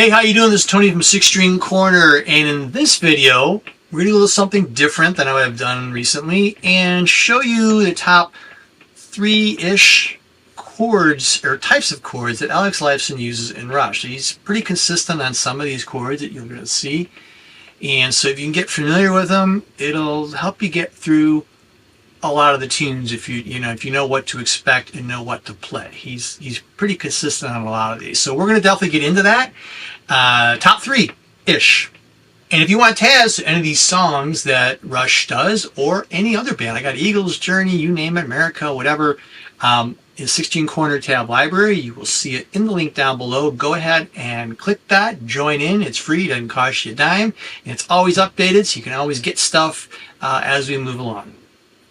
Hey, how you doing? This is Tony from 6-String Corner, and in this video, we're going to do a little something different than I've done recently and show you the top 3-ish chords or types of chords that Alex Lifeson uses in Rush. He's pretty consistent on some of these chords that you're going to see, and so if you can get familiar with them, it'll help you get through a lot of the tunes if you know what to expect and know what to play. He's pretty consistent on a lot of these. So we're going to definitely get into that. Top 3-ish. And if you want tabs to any of these songs that Rush does or any other band, I got Eagles, Journey, you name it, America, whatever, in 6-String Corner tab library, you will see it in the link down below. Go ahead and click that, join in. It's free, doesn't cost you a dime, and it's always updated, so you can always get stuff as we move along.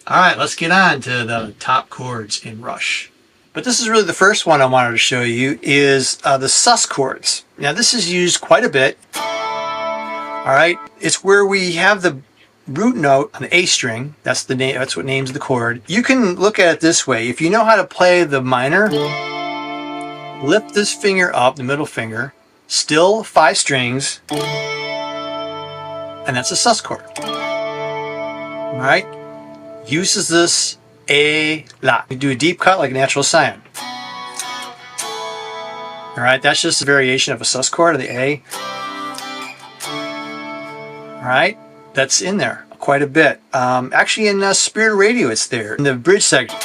Alright, let's get on to the top chords in Rush. But this is really the first one I wanted to show you is the sus chords. Now this is used quite a bit. Alright, it's where we have the root note on the A string. That's the name. That's what names the chord. You can look at it this way. If you know how to play the minor, lift this finger up, the middle finger, still 5 strings, and that's a sus chord. Alright? Uses this a lot. You do a deep cut like a natural scion. Alright, that's just a variation of a sus chord of the A. Alright, that's in there quite a bit. Actually in Spirit Radio it's there, in the bridge section.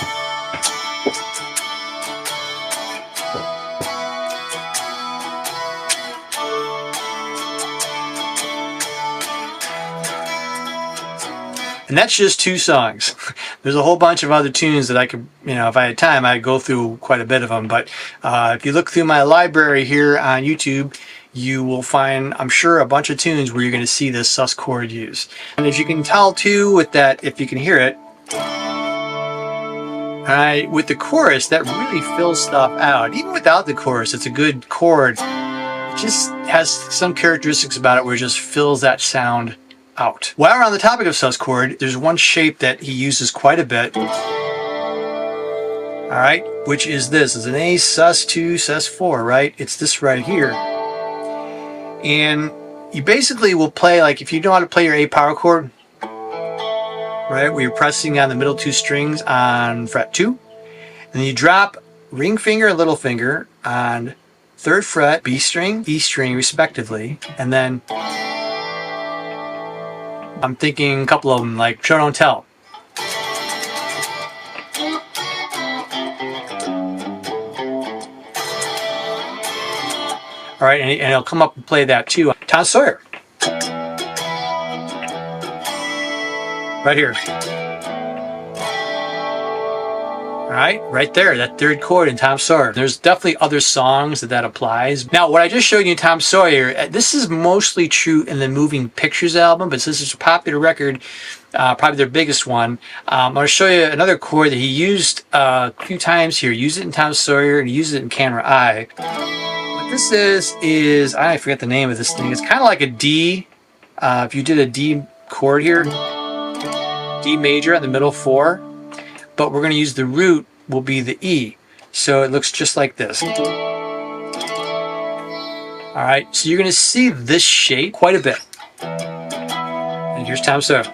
And that's just 2 songs. There's a whole bunch of other tunes that I could, if I had time, I'd go through quite a bit of them. But if you look through my library here on YouTube, you will find, I'm sure, a bunch of tunes where you're going to see this sus chord used. And as you can tell too with that, if you can hear it, with the chorus, that really fills stuff out. Even without the chorus, it's a good chord. It just has some characteristics about it where it just fills that sound out. While we're on the topic of sus chord, there's one shape that he uses quite a bit. Alright, which is this. It's an Asus2, sus4, right? It's this right here. And you basically will play, like if you know how to play your A power chord, right, where you're pressing on the middle 2 strings on fret 2, and then you drop ring finger and little finger on 3rd fret, B string, E string respectively, and then I'm thinking a couple of them, like Show Don't Tell. All right, and it'll come up and play that too. Tom Sawyer. Right here. All right, right there, that 3rd chord in Tom Sawyer. There's definitely other songs that applies. Now, what I just showed you in Tom Sawyer, this is mostly true in the Moving Pictures album, but since it's a popular record, probably their biggest one, I'm going to show you another chord that he used a few times here. He used it in Tom Sawyer and he used it in Camera Eye. What this is I forget the name of this thing. It's kind of like a D. If you did a D chord here, D major on the middle 4. But we're going to use the root will be the E. So it looks just like this. Alright, so you're going to see this shape quite a bit. And here's Tom Sawyer.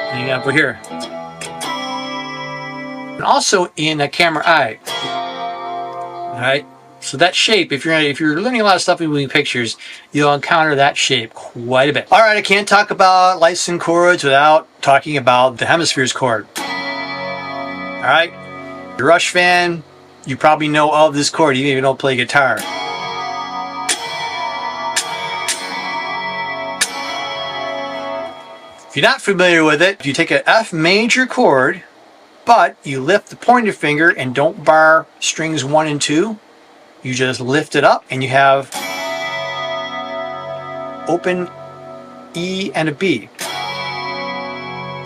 And you got over here. And also in a Camera Eye. Alright, so that shape, if you're learning a lot of stuff in Moving Pictures, you'll encounter that shape quite a bit. Alright, I can't talk about Lifeson chords without talking about the Hemispheres chord. Alright, you're a Rush fan, you probably know of this chord, even if you don't play guitar. If you're not familiar with it, if you take an F major chord, but you lift the pointer finger and don't bar strings 1 and 2, you just lift it up and you have open E and a B.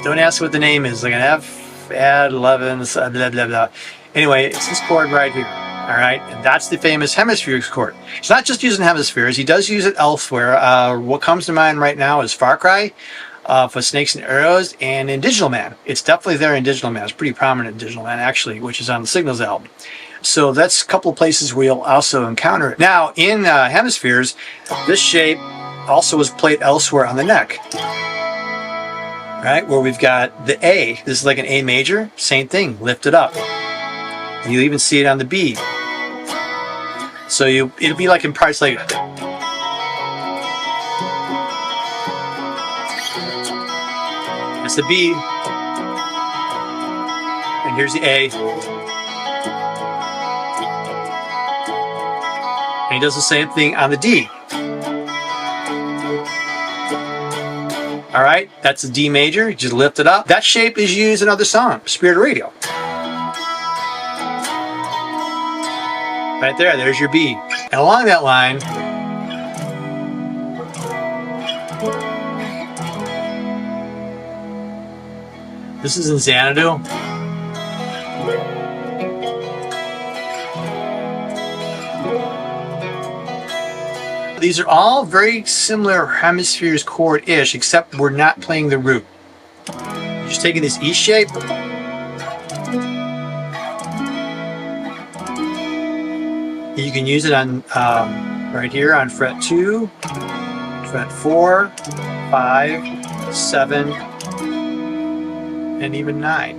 Don't ask what the name is, like an F, add 11, blah, blah, blah. Anyway, it's this chord right here. Alright, and that's the famous Hemispheres chord. It's not just using Hemispheres, he does use it elsewhere. What comes to mind right now is Far Cry for Snakes and Arrows, and in Digital Man. It's definitely there in Digital Man. It's pretty prominent in Digital Man, actually, which is on the Signals album. So that's a couple of places where you'll also encounter it. Now, in Hemispheres, this shape also was played elsewhere on the neck. Right, where we've got the A. This is like an A major. Same thing, lift it up. And you even see it on the B. So it'll be like in parts like... That's the B. And here's the A. And he does the same thing on the D. All right, that's the D major. You just lift it up. That shape is used in other songs, Spirit Radio. Right there, there's your B. And along that line, this is in Xanadu. These are all very similar Hemispheres chord-ish, except we're not playing the root. You're just taking this E shape. You can use it on right here on fret 2, fret 4, 5, 7, and even 9.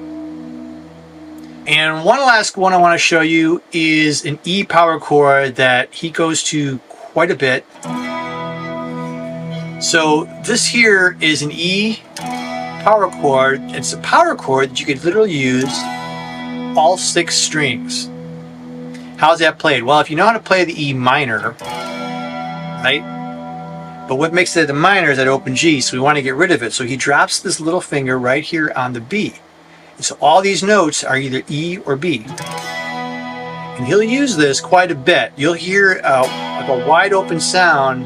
And one last one I want to show you is an E power chord that he goes to quite a bit. So this here is an E power chord. It's a power chord that you could literally use all 6 strings. How's that played? Well, if you know how to play the E minor, right? But what makes it the minor is that open G, so we want to get rid of it. So he drops this little finger right here on the B. And so all these notes are either E or B. And he'll use this quite a bit. You'll hear like a wide open sound,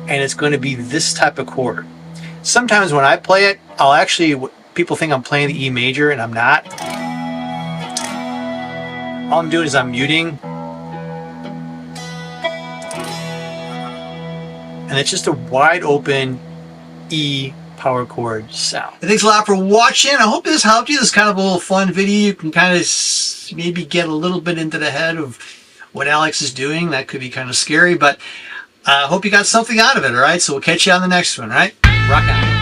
and it's going to be this type of chord. Sometimes when I play it, people think I'm playing the E major, and I'm not. All I'm doing is I'm muting. And it's just a wide open E power chord sound. Thanks a lot for watching. I hope this helped you. This is kind of a little fun video. You can kind of maybe get a little bit into the head of what Alex is doing. That could be kind of scary, but I hope you got something out of it, all right? So we'll catch you on the next one, all right? Rock on.